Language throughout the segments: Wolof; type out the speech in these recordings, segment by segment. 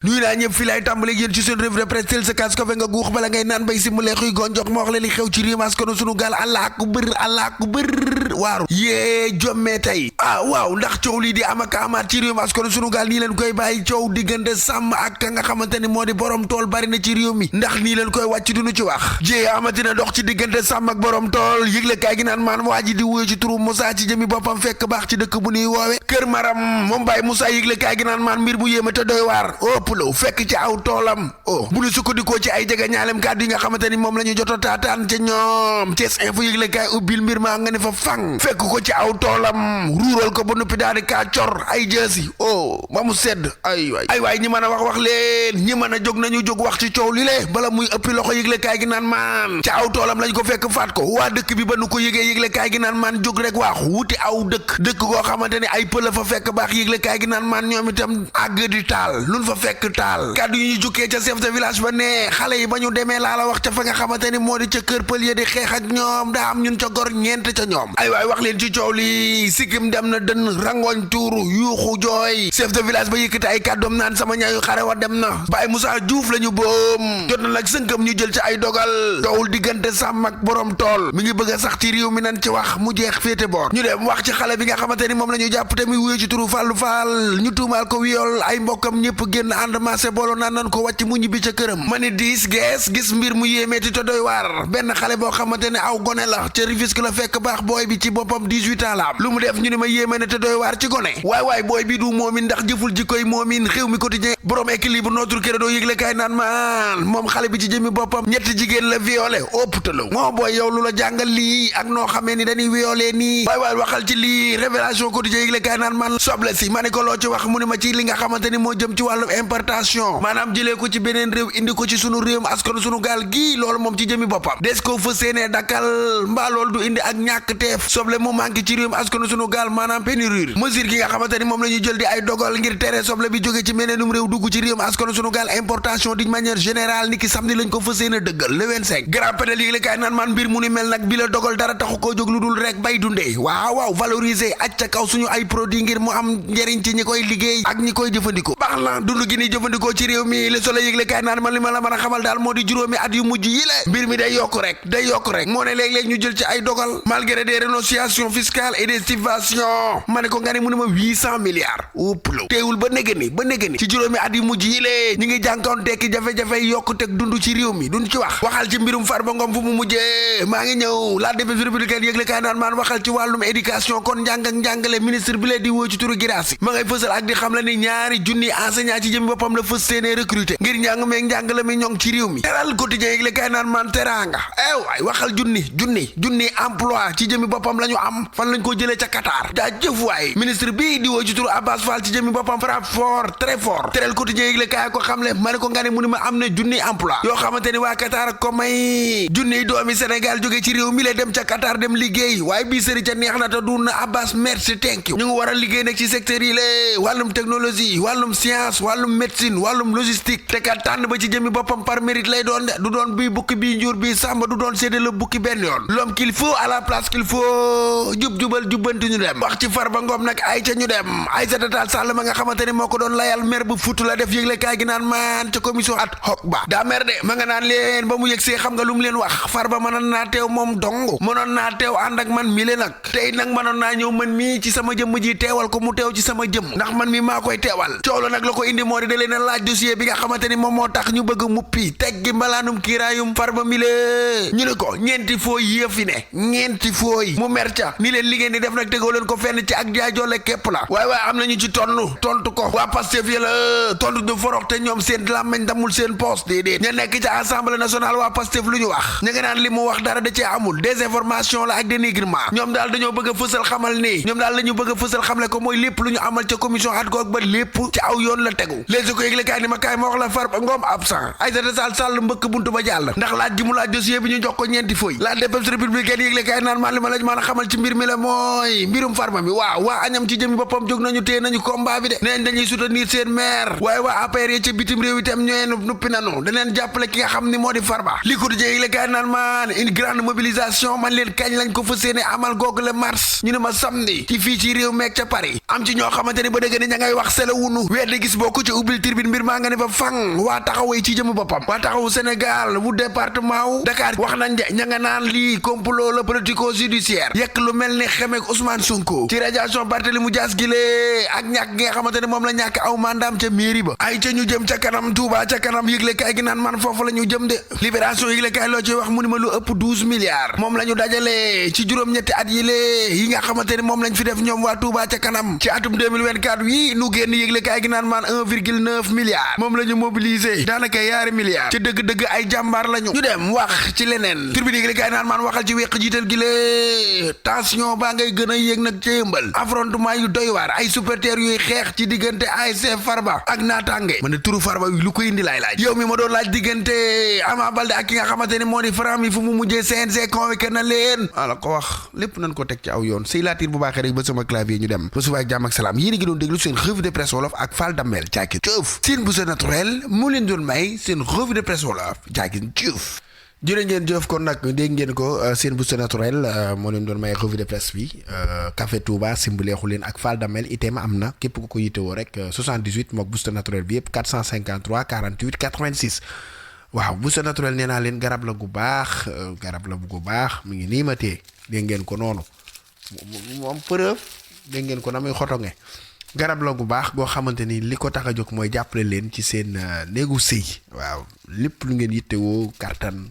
nuy naa ñëpp fi lay tàmbale yéen ci seen revue de presse tel sa kaas ko fe nga guux bala ngay naan bay si mu leexuy gonjox ma wax la li xew ci réew mi ko sunu gaal allah ku bër waaru yée jommee tey waaw ndax coow lii di am ak amaat ci réew mi ko sunu gaal nii leen koy bàyyi coow diggante sàmm ak ka nga xamante ni moo di borom tool bari na ci réew mi ndax nii leen koy wàcc duñu ci wax jée amatina dox ci diggante sàmm ak borom tool yëgle kaay gi naan maan waa ji di wuyo ci turu Moussa ci jëmi boppam fekk baax ci dëkk bu ñuy woowe Kër Maram moom Baye Moussa yëgle kaay gi naan maan mbir bu yéeme te doy waar lo fekk ci aw toolam bu ñu sukkandikoo ci ay jege ñaalem kàddu yi nga xamante ni moom la ñu jot a taataan ca ñoom Thiès Info yëgle kaay ubbil mbir maa nga ne fa fang fekk ko ci aw toolam ruural ko ba noppi daal di kaa cor ay jësi ba mu sedd ay waay ñi mën a wax leen ñi mën a jóg nañu jóg wax ci coow li le bala muy ëppi loxo yëgle kaay gi naan maan ci aw toolam lañ ko fekk faat ko waa dëkk bi ba nu ko yëgee yëgle kaay gi naan maan jóg rek waaxu wuti aw dëkk koo xamante ni ay pël fa fekk baax yëgle kaay gi naan maan ñoom itam àgg di taal luñ fa fekk taal kàddu yi ñu jukkee ca chef de village ba ne xale yi ba ñu demee laa la wax ca fa nga xamante ni moo di ca kër pël ya di xeex ak ñoom daa am ñun ca gor ñeent ca ñoom ay waay wax leen ci coow li sikkim dem na dën rangoñ tuuru yuuxu jooy chef de village ba yëkkati ay kàddoom naan sama ñaayu xare wa dem na Baye Moussa Diouf la ñu boom jot na nag sënkam ñu jël ci ay dogal doowul diggante sàmm ak borom tool mi ngi bëgg a sax ci réew mi nan ci wax mu jeex féete boor ñu dem wax ci xale bi nga xamante ni moom la ñu jàpp te muy wuye ci turu Fallou Fall ñu tuumaal ko wiyool ay mbokkam ñëpp génn ànd maase booloo naan nan ko wàcc mu ñibbi ca këram ma ni diis gis mbir mu yéemeeti te doy waar benn xale boo xamante ne aw gone la ca Rufisque la fekk baax booy bi ci boppam 18 ans la am lu mu def ñu ne ma yéeme ne te doy waar ci gone waay booy bi du moomin ndax jëful ji koy moomin xew mi quotidien borom équilibre notre credo yëgle kaay naan maan moom xale bi ci jëmi boppam ñetti jigéen la violé ëpptalaw moo booy yow lu la jàngal lii ak noo xamee ni dañuy violé nii waay waxal ci lii révélation quotidien yëgle kaay naan man soble si ma ne ko loo ci wax mu ne ma ci li nga xamante ni moo jëm ci wàllu importation maanaam jëlee ko ci beneen réew indi ko ci sunu réew askan sunu gaal gii loolu moom ci jëmi boppam des ko fa séenee dakkal mbaa loolu du indi ak ñàkk teef soble mu manqué ci réew askan sunu gaal maanaam pénurie mesure gi nga xamante ni moom la ñu jël di ay dogal ngir tere soble bi jóge ci meneenum réew dugg ci réew askan sunu gaal importation d'une manière générale ni ki samedi lañ ko fa séenee dëggal le 25 grand pédal yi la kaay naan man mbir mu ni mel nag bi la dogal dara taxu koo jóg lu dul rek bay dundee waaw valoriser aj ca kaw suñu ay produit ngir mu am njëriñ ci ñi koy liggéey ak ñi koy jëfandikoo baax na dund gi ni jëfandikoo ci réew mi le soleil yëgle kaay naan man li ma la mën a xamal daal moo di juróomi at yu mujj yi la mbir mi day yokk rek moo ne léeg-léeg ñu jël ci ay dogal malgré des renonciations fiscales et des subventions ma ne ko nga ne mu ne ma 800 milliards upplo teewul ba négé ni ci juróomi at yu mujj yi la ñi ngi jànkoonteeki jafe-jafe yokku teg dund ci réew mi duñ ci waxal ci mbirum Farba Ngom fu mu mujjee maa ngi ñëw la défense républicaine yëgle kaay naan maan waxal ci wàllum éducation kon njàng ak njàngale ministre bi lee di woo ci turu Girassi ma ngay fësal ak di xam la ni ñaari junni enseignant ci jëmi boppam la fës séenee recruter ngir njàng meeg njàngale mi ñong ci réew mi teral quotidien yëgle kaay naan man teraanga waay waxal junni emploi ci jëmi boppam la ñu am fan lañ ko jëlee ca Qatar jaajëf waay ministre bii di woo ci turu Abbas Fall ci jëmi boppam frappe fort très fort teral quotidien yëgle kaay ko xam le ma ne ko nga ne mu ni ma am na junni emploi yoo xamante ni waa Qatar ko may junni doomi Sénégal jóge ci réew mi la dem ca Qatar dem liggéey waaye bii sëri ca neex na te du na Abbas merci thank you ñu ngi war a liggéey nag ci secteur yi lée wàllum technologie wàllum science wàllum médecine wàllum logistique te kat tànn ba ci jëmi boppam par mérite lay doon de du doon bii bukki bii njuur bii sàmba du doon séddale la bukki benn yoon l'homme qu'il faut à la place qu'il faut jubal jubbanti ñu dem wax ci Farba Ngom nag ay ca ñu dem Aïssata Tall Sall ma nga xamante ni moo ko doon layal mer bu futu la def yëgle kaay gi naan maan ca commission ad hoc ba daa mer de ma nga naan leen ba mu yëg see xam nga lu mu leen wax Farba mënoon naa teew moom dong mënoon naa teew ànd ak man mi le nag tey nag mënoon naa ñëw man mii ci sama jëmm ji teewal ko mu teew ci sama jëmm ndax man mi maa koy teewal coow la nag la ko indi moo di da leen a laaj dossier bi nga xamante ni moom moo tax ñu bëgg muppi teggi mbalaanum kiiraayum Farba mi le ñu ne ko ñeenti fooy yëfi ne ñeenti fooy mu mer ca ni leen li ngeen di def nag tegoo leen ko fenn ci ak jaajoole képp la waaye am nañu ci tontu ko waa Pastef ya la tontu du forox te ñoom seen làmmeñ damul seen poste déedéet ña nekk ca assemblée nationale waa Pastef lu ñu wax ña nga naan li mu wax dara da cee amul désinformation la ak dénigrement ñoom daal dañoo bëgg a fësal xamal ni ñoom daal lañu bëgg a fësal xamle ko mooy lépp lu ñu amal ca commission ad hoc ba lépp ci aw yoon la tegu léegi ko yëgle kaay ni ma kaay ma wax la Farba Ngom absent Aïssata Sall mbëkk buntu ba jàll ndax laaj gi mu laaj dossier bi ñu jox ko ñeenti fooy la défense républicaine yëgle kaay naan maa li ma la mën a xamal ci mbir mi la mooy mbirum Farba mi waaw waa añam ci jëmi boppam jóg nañu téye nañu combat bi de neen dañuy soutenir seen maire waaye waa APR yi ca bitim réew itam ñooy nuppi nanu daneen jàppale ki nga xam ni moo di Farba li ko di yëgle kaay naan maan une grande mobilisation man leen kañ lañ ko fas yéene amal googu le mars ñu ne ma samedi ci fii ci réew meek ca Paris am ci ñoo xamante ni ba dëgg ni ña ngay wax sela wunu weer di gis bokku ci ubbi ubbil Tribune mbir maa nga ne fa fang waa taxawee ci jëmu boppam waa taxawu Sénégal bu département wu Dakar wax nañ de ña nga naan lii complot la politico judiciaire yekk lu mel ni xemeek Ousmane Sonko ci radiation Barthélémy Dias gi lee ak ñàkk gi nga xamante ne moom la ñàkk aw mandaam ca mairie ba ay ca ñu jëm ca kanam Touba ca kanam yëgle kaay gi naan man foofu la ñu jëm de libération yëgle kaay loo ci wax mu ni ma lu ëpp 12 milliards moom la ñu dajale ci juróom-ñetti at yi lee yi nga xamante ne moom lañ fi def ñoom waa Touba ca kanam ci atum 2024 wi nu génn yëgle kaay gi naan man 1,9 milliard moom la ñu mobilisé daanaka yaari milliards ci dëgg-dëgg ay jàmbaar lañu ñu dem wax ci leneen Tribune yëgle kaay naan man waxal ci weq jiital gi lee tension baa ngay gën a yéeg nag ca yëmbal affrontement yu doy waar ay supporters yuy xeex ci diggante ASC Farba ak naataange ma ne turu Farba wi lu ko indi laay laaj yow mi ma doon laaj diggante Ama Baldé ak ki nga xamante ne moo di Franc mi fu mu mujjee CNG convoqué na leen ala ko wax lépp nañ ko teg ci aw yoon sëy laatir bu baaxee rek ba sama clavier ñu dem ba suba ak jàmm ak salaam yéen a ngi doon déglu seen revue de presse wolof ak Fall Damel jaaki jëf seen bu sa naturel mu leen doon may seen revue de presse wolof jaaki jëf jërë ngeen jëf kon nag dégg ngeen ko seen booster naturel moo leen doon may revue de presse bi Café Touba simbuleexu leen ak Fall Damel itam am na képp ku ko yittewoo rek 78 mook booster naturel bi yëpp 453 48 86 waaw booster naturel nee naa leen garab la gu baax mu ngi nii ma tee dégg ngeen ko noonu moom preuve dégg ngeen ko na muy xotonge garab la gu baax goo xamante ni li ko tax a jóg mooy jàppale leen ci seen néegu sëy waaw lépp lu ngeen yittewoo kartan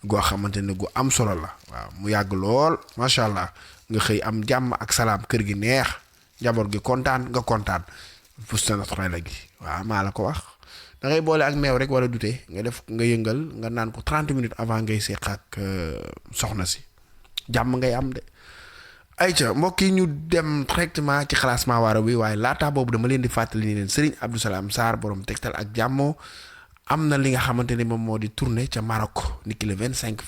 goo xamante ne gu am solo la waaw mu yàgg lool macha allah nga xëy am jàmm ak salaam kër gi neex njaboot gi kontaan nga kontaan booster naturel la gi waaw maa la ko wax da ngay boole ak meew rek wala dute nga def nga yëngal nga naan ko 30 minutes avant ngay seq ak soxna si jàmm ngay am de. ayca mbokk yi ñu dem directement ci classement waaro bi waaye laata boobu dama leen di fàttali ni leen Serigne Abdou Salam Sarr borom tegtal ak jàmmoo am na li nga xamante ne moom moo di tournée ca Maroc niki le 25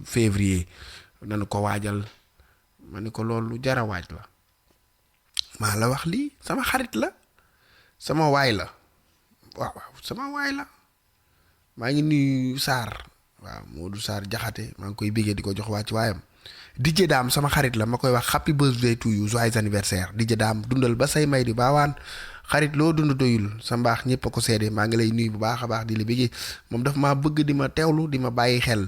février nañu ko waajal ma ni ko loolu jara waaj la maa la wax lii sama xarit la sama waay la waaw sama waay la maa ngi nuyu Sarr waaw Modou Sarr jaxate maa ngi koy bégee di ko jox waa ci waayam DJ Dame sama xarit la ma koy wax happy birthday to you joyeux anniversaire DJ Dame dundal ba say may di baawaan xarit loo dund doyul sa mbaax ñëpp a ko seede maa ngi lay nuyu bu baax a baax di la bëggee moom daf maa bëgg di ma teewlu di ma bàyyi xel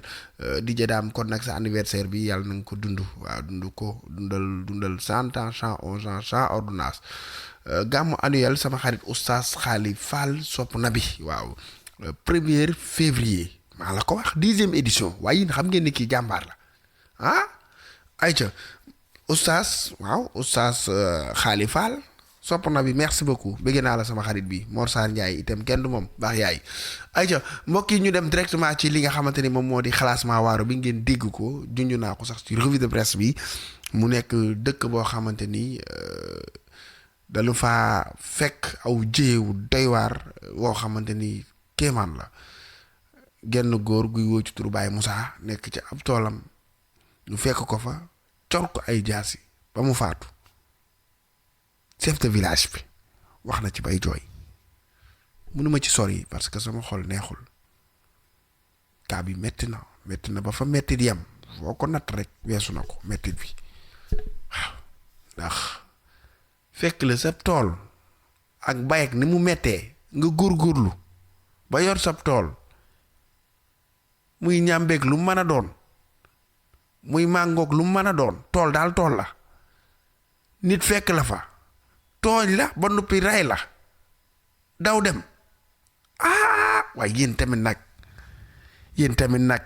DJ Dame kon nag sa anniversaire bi yàlla na nga ko dund waaw dund ko dundal 100 ans 111 ans sans ordonnance gàmmu annuel sama xarit oustaz Xaali Fall sopp na bi waaw 1er février maa la ko wax 10e édition waaye yéen xam ngeen ni kii jàmbaar la ah ayca oustaz Xaali Fall sopp na bi merci beaucoup bëgg naa la sama xarit bi Mor Sarr Ndiaye itam kenn du moom baax yaay ayca mbokk yi ñu dem directement ci li nga xamante ni moom moo di classement waaro bi ngeen dégg ko junj naa ko sax ci revue de presse bi mu nekk dëkk boo xamante ni dañu faa fekk aw jéewu doy waar woo xamante ni kéemaan la genn góor guy woo ci turu Baye Moussa nekk ci ab toolam ñu fekk ko fa cor ko ay jaasi ba mu faatu chef de village bi wax na ci bay jooy mënuma ci sori parce que sama xol neexul kaa bi metti na ba fa metti di yem foo ko natt rek weesu na ko mettit bi waaw ndax fekk la sab tool ak bay ak ni mu mettee nga góorgóorlu ba yor sab tool muy ñàmbeeg lu mën a doon muy màngoog lu mën a doon tool daal tool la nit fekk la fa tooñ la ba noppi ray la daw dem waaye yéen tamit nag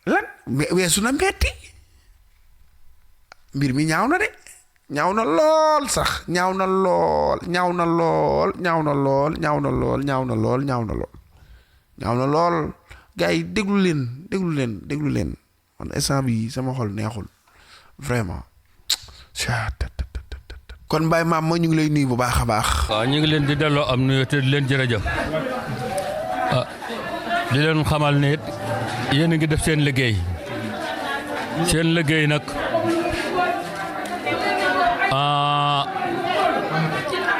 lan weesu na metti mbir mi ñaaw na de ñaaw na lool sax ñaaw na lool gars yi déglu leen man instant bi sama xol neexul vraiment kon Baye Maam ñu ngi lay nuyu bu baax a baax. waaw ñu ngi leen di delloo am nuyu te di leen jërëjëf di leen xamal ne yéen a ngi def seen liggéey nag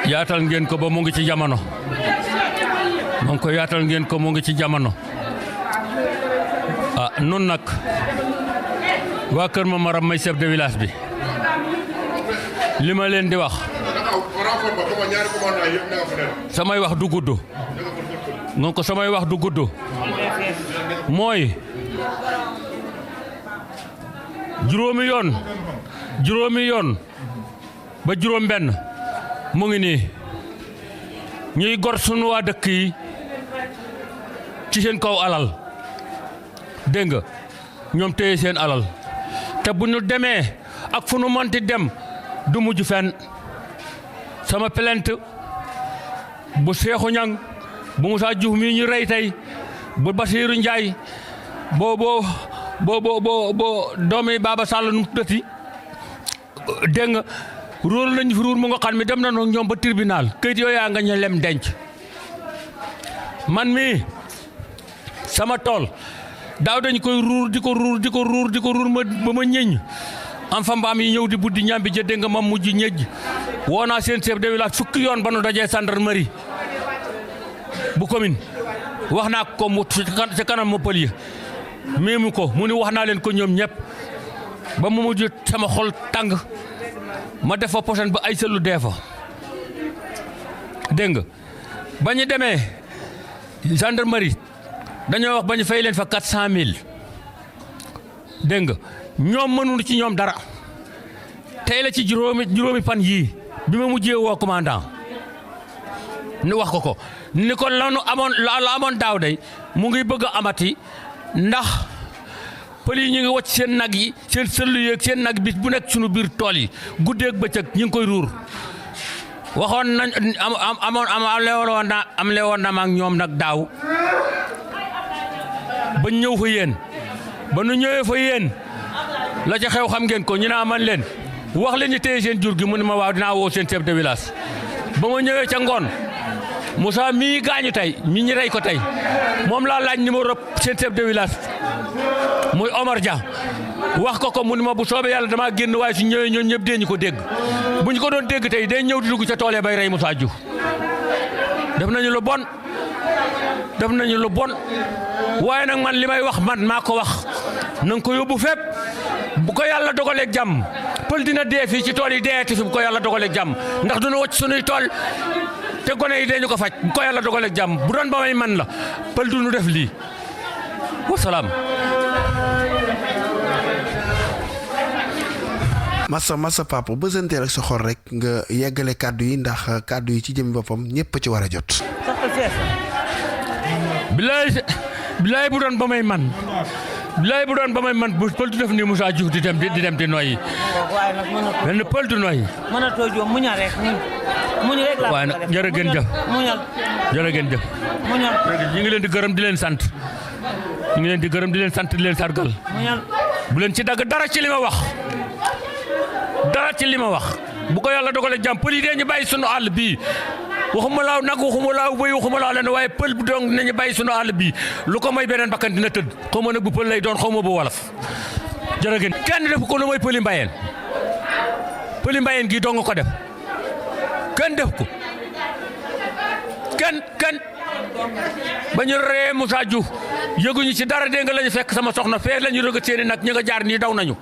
yaatal ngeen ko ba mu ngi ci jamono yaatal ngeen ko mu ngi ci jamono nun nag waa Kër Mamaram may chef de village bi li ma leen di wax samay wax du gudd ngon ko samay wax du gudd mooy juróomi yoon ba juróom benn mu ngi nii ñuy gor sunu waa dëkk yi ci seen kaw alal dégg nga ñoom téye seen alal te bu ñu demee ak fu nu mënti dem du mujj fenn sama plainte bu Seexu Ñang bu Moussa Diouf mii ñu rey tey bu Basiiru Njaay boo doomi Baba Sall nu dëti dégg nga ruur nañu fi ruur mu nga xam mi dem na noonu ñoom ba tribunal këyit yooyu yaa nga ñu lem denc man mii sama tool daaw dañ koy ruur di ko ruur ba ma ñeñ am fa mbaam yi ñëw di buddi ñambi jëdde nga ma mujj ñëj woo naa seen chef de village fukki yoon ba nu dajee gendarmerie bu commune wax naa ko mu ci kanam ma pël yi méemu ko mu ni wax naa leen ko ñoom ñëpp ba mu mujj sama xol tàng ma def fa posen ba ay sëlu dee fa dégg nga ba ñu demee gendarmerie dañoo wax ba ñu fay leen fa 400 000 dégg nga ñoom mënuñu ci ñoom dara tey la ci juróomi fan yii bi ma mujjee woo commandant ni wax ko ni ko la amoon daaw day mu ngi bëgg a amati ndax pël yi ñu ngi wacc seen nag yi seen sëllu yeeg seen nag bis bu nekk sunu biir tool yi guddeeg bëccëg ñu ngi koy ruur waxoon nañ am lewoon na ma ak ñoom nag daaw ba ñëw fa yéen ba nu ñëwee fa yéen la ca xew xam ngeen ko ñu naa man leen wax leen ñu téye seen jur gi mu ne ma waaw dinaa woo seen chef de village ba ma ñëwee ca ngoon Moussa mii gaañu tey ñu rey ko tey moom laa laaj numéro seen chef de village muy Omar Dia wax ko mu ne ma bu soobee yàlla damaa génn waaye su ñëwee ñoom ñëpp dee ñu ko dégg bu ñu ko doon dégg tey day ñëw di dugg ca tool bay rey Moussa Diouf def nañu lu bon waaye nag man li may wax man maa ko wax na nga ko yóbbu fépp bu ko yàlla dogaleeg jàmm pël dina dee fii ci tool yi deeti fi bu ko yàlla dogaleeg jàmm ndax duna wacc sunuy tool te gone yi dañu ko faj bu ko yàlla dogaleeg jàmm bu doon ba may man la pël du nu def lii wasalaam. massa papa bësanteel ak sa xol rek nga yeggale kàddu yi ndax kàddu yi ci jëm boppam ñëpp ci war a jot. bilaay bu doon ba may man bu pël du def ni Moussa Diouf di dem di noyyi. benn pël du noyyi. mënatoo jóom muñal rek muñ rek laa waaye nag jërëjëf muñal ñu ngi leen di gërëm di leen sant di leen sargal bu leen ci dagg dara ci li ma wax bu ko yàlla dogalee jàmm pël yi dee ñu bàyyi sunu àll bii waxuma laaw nag waxuma laaw bëy waxuma laaw leen waaye pël bu doon nañu bàyyi sunu àll bii lu ko may beneen bakkan dina tëdd xaw ma nag bu pël lay doon xaw ma bu wolof jërëjëf kenn def ko lu mooy pëli mbayeen gi dong ko def kenn def ko kenn ba ñu ree Moussa Diouf yëguñu ci dara dégg nga la ñu fekk sama soxna fee la ñu rëgg seeni nag ñi nga jaar nii daw nañu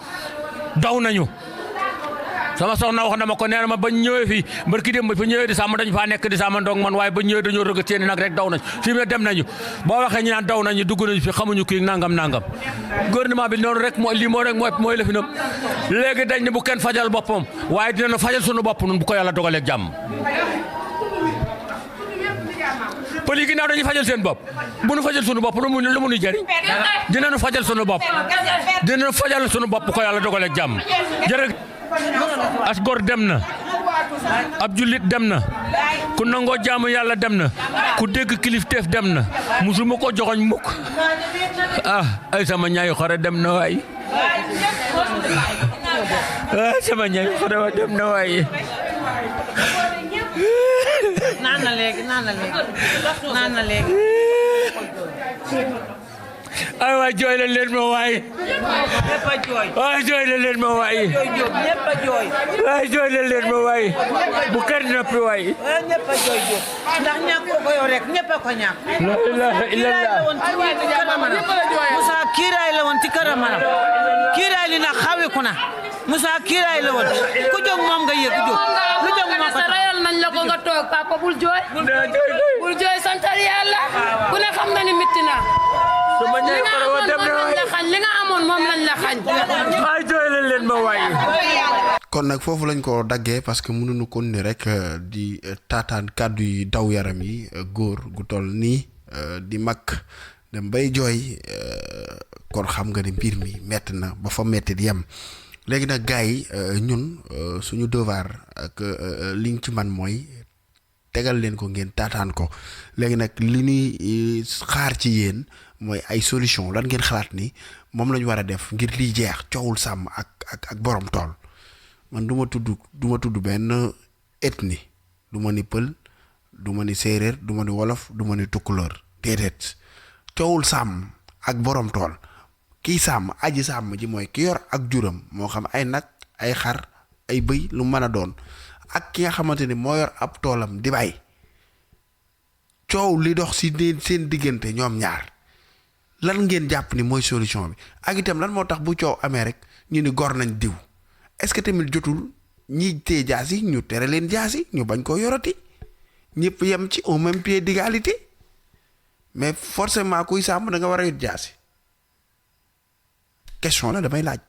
sama soxna wax na ma ko nee na ma bañ ñëwee fii barki dem ba fa ñëwee di sàmm dañu faa nekk di sàmm ndong man waaye ba ñëwee dañoo rëgg seeni nag rek daw nañu fii mu dem nañu boo waxee ñu naan daw nañu dugg nañu fi xamuñu kii nangam gouvernement bi noonu rek mooy la fi nam léegi dañ ne bu kenn fajal boppam waaye dinañu fajal sunu bopp nun bu ko yàlla dogalee jàmm pël yi ginnaaw dañuy fajal seen bopp bu nu fajal sunu bopp lu mu nuy jëriñ dinañu fajal sunu bopp bu ko yàlla dogalee jàmm jërëjëf as gor dem na ab jullit dem na ku nangoo jaamu yàlla dem na ku dégg kilifteef dem na musuma ko joxoñ mukk ay sama ñaayu xare dem na waay sama ñaayu xare wa dem na waay naan na léegi ay waay jooy leen ma waay ñëpp a jooy waay jooy leen ma waay jooy Diop ñëpp a jooy waay jooy leen ma waay bu kenn noppi waay ñëpp a jooy Diop ndax ñàkk ko yow rek ñëpp a ko ñàkk la ilaha illallah Moussa kiiraay la woon ci këram kiiraay li nag xawiku na Moussa kiiraay la woon ku jóg moom nga yëg jóg lu jóg moo ko tax rayal nañ la ko nga toog papa bul jooy bul jooy santal yàlla ku ne xam na ni mitti na sama ñay farawa dem na li nga amoon moom lañ la xañ ay jooy leen ma waay kon nag foofu lañ ko daggee parce que mënuñu kon ni rek di taataan kàddu yi daw yaram yi góor gu toll nii di mag dem bay jooy kon xam nga ni mbir mi metti na ba fa metti di yem léegi nag gars yi ñun suñu devoir ak liñ ci man mooy tegal leen ko ngeen taataan ko léegi nag li ñuy xaar ci yéen mooy ay solution lan ngeen xalaat ni moom la ñu war a def ngir liy jeex coowul sàmm ak borom tool man du ma tudd benn ethnie du ma ni pël du ma ni séeréer du ma ni wolof du ma ni tukkulóor déedéet coowul sàmm ak borom tool kii sàmm aji sàmm ji mooy ki yor ak juram moo xam ay nag ay xar ay bëy lu mën a doon ak ki nga xamante ni moo yor ab toolam di bay coow li dox si seen diggante ñoom ñaar lan ngeen jàpp ni mooy solution bi ak itam lan moo tax bu coow amee rek ñu ni gor nañ diw est-ce que tamit jotul ñi tee jaasi ñu tere leen jaasi ñu bañ koo yorati ñëpp yem ci au même pied d'égalité mais forcément kuy sàmm da nga war a yot jaasi question la damay laaj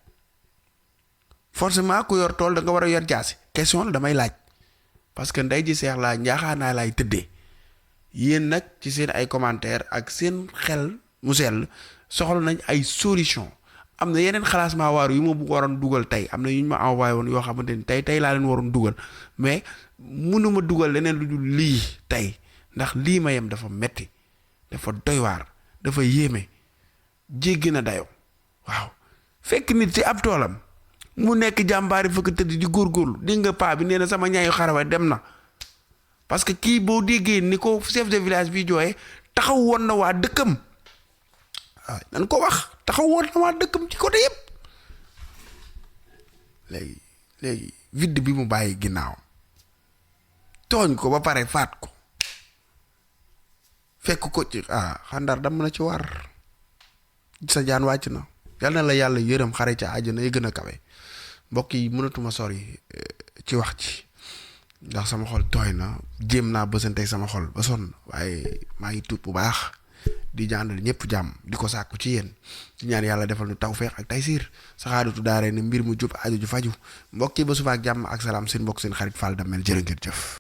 forcément ku yor tool da nga war a yor jaasi question la damay laaj parce que ndey ji seex laa njaaxaanaa laay tëddee yéen nag ci seen ay commentaire ak seen xel mu sell soxla nañ ay solution am na yeneen xalaasmaa waaru yu ma waroon dugal tey am na yu ñu ma envoyé woon yoo xamante ni tey laa leen waroon dugal mais mënuma dugal leneen lu dul lii tey ndax lii ma yem dafa metti dafa doy waar dafa yéeme jéggi na dayo waaw fekk nit ci ab toolam mu nekk jàmbaari fëkk tëdd di góorgóorlu di nga paa bi nee na sama ñaayu xarawa dem na parce que kii boo déggee ni ko chef de village bi jooyee taxaw woon na waa dëkkam waaw nan ko wax taxaw woon na waa dëkkam ci côté yëpp léegi vide bi mu bàyyi ginnaaw tooñ ko ba pare faat ko fekk ko ci xandar dam na ci war sa jaan wàcc na yal na la yàlla yërëm xare ca àjjana yi gën a kawe mbokk yi mënatuma sori ci wax ci ndax sama xol tooy na jéem naa bësante sama xol ba sonn waaye maa ngi tuut bu baax di ñaanal ñëpp jàmm di ko sàkku ci yéen di ñaan yàlla defal nu tawfeex ak taysiir saxaadatu daare ni mbir mu jub aju ju faju mbokk yi ba suba ak jàmm ak salaam seen mbokk seen xarit Fall Damel jërë ngeen jëf